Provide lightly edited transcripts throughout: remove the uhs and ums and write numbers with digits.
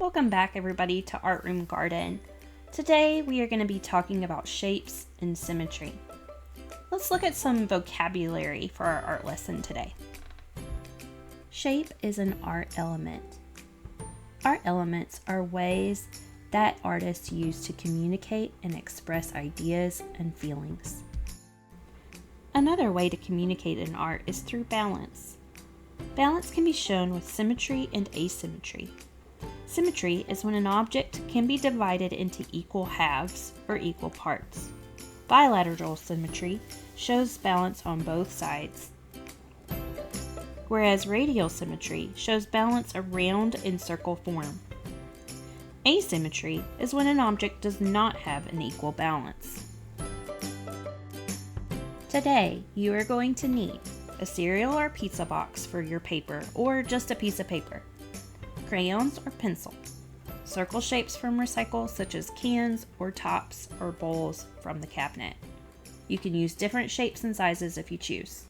Welcome back everybody to Art Room Garden. Today we are going to be talking about shapes and symmetry. Let's look at some vocabulary for our art lesson today. Shape is an art element. Art elements are ways that artists use to communicate and express ideas and feelings. Another way to communicate in art is through balance. Balance can be shown with symmetry and asymmetry. Symmetry is when an object can be divided into equal halves or equal parts. Bilateral symmetry shows balance on both sides, whereas radial symmetry shows balance around in circle form. Asymmetry is when an object does not have an equal balance. Today, you are going to need a cereal or pizza box for your paper, or just a piece of paper, crayons or pencil, circle shapes from recycle such as cans or tops or bowls from the cabinet. You can use different shapes and sizes if you choose.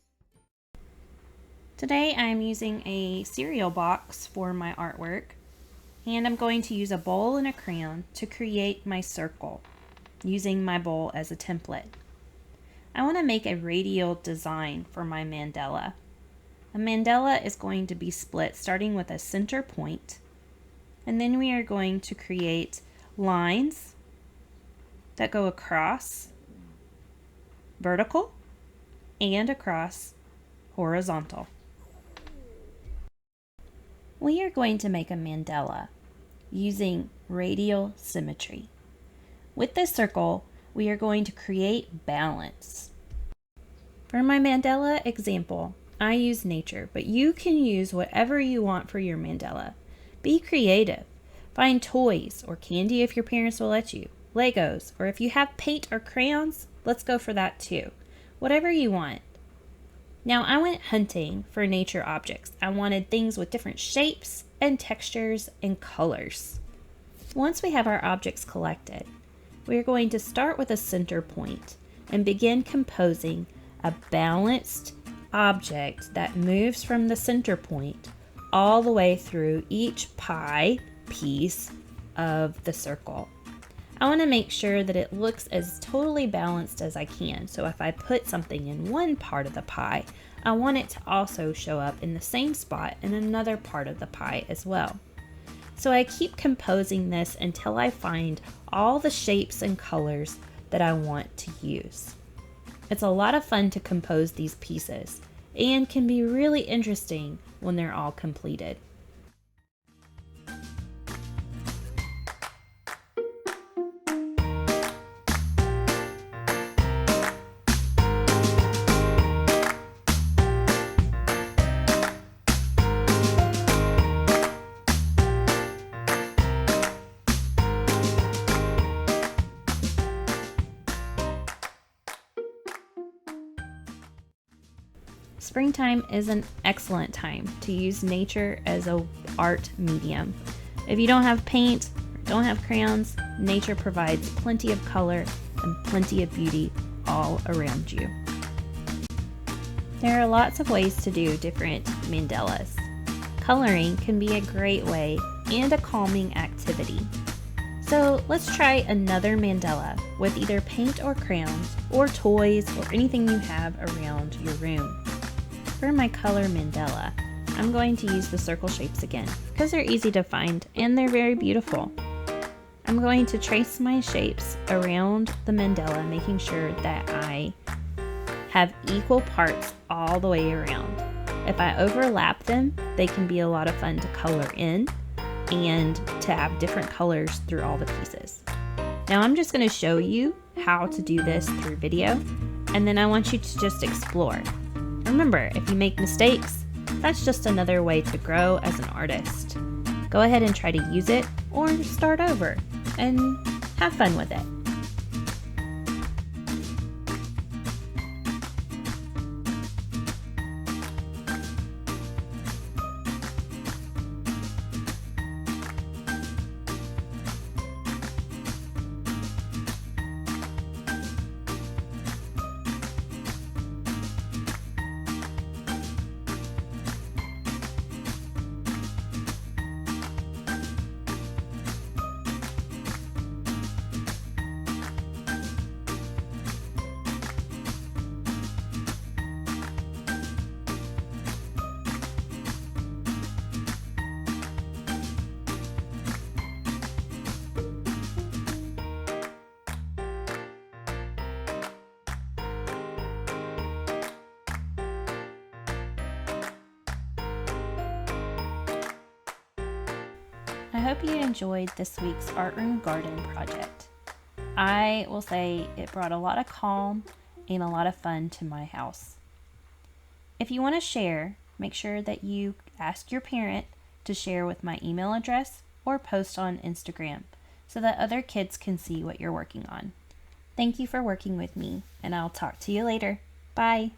Today I am using a cereal box for my artwork, and I'm going to use a bowl and a crayon to create my circle, using my bowl as a template. I want to make a radial design for my mandala. A mandala is going to be split starting with a center point, and then we are going to create lines that go across vertical and across horizontal. We are going to make a mandala using radial symmetry. With this circle, we are going to create balance. For my mandala example, I use nature, but you can use whatever you want for your mandala. Be creative. Find toys or candy if your parents will let you, Legos, or if you have paint or crayons, let's go for that too. Whatever you want. Now I went hunting for nature objects. I wanted things with different shapes and textures and colors. Once we have our objects collected, we are going to start with a center point and begin composing a balanced object that moves from the center point all the way through each pie piece of the circle. I want to make sure that it looks as totally balanced as I can. So if I put something in one part of the pie, I want it to also show up in the same spot in another part of the pie as well. So I keep composing this until I find all the shapes and colors that I want to use. It's a lot of fun to compose these pieces and can be really interesting when they're all completed. Springtime is an excellent time to use nature as an art medium. If you don't have paint or don't have crayons, nature provides plenty of color and plenty of beauty all around you. There are lots of ways to do different mandalas. Coloring can be a great way and a calming activity. So let's try another mandala with either paint or crayons or toys or anything you have around your room. For my color mandala, I'm going to use the circle shapes again because they're easy to find and they're very beautiful. I'm going to trace my shapes around the mandala, making sure that I have equal parts all the way around. If I overlap them, they can be a lot of fun to color in and to have different colors through all the pieces. Now I'm just going to show you how to do this through video, and then I want you to just explore. Remember, if you make mistakes, that's just another way to grow as an artist. Go ahead and try to use it or start over and have fun with it. hope you enjoyed this week's Art Room Garden project. I will say it brought a lot of calm and a lot of fun to my house. If you want to share, make sure that you ask your parent to share with my email address or post on Instagram so that other kids can see what you're working on. Thank you for working with me, and I'll talk to you later. Bye.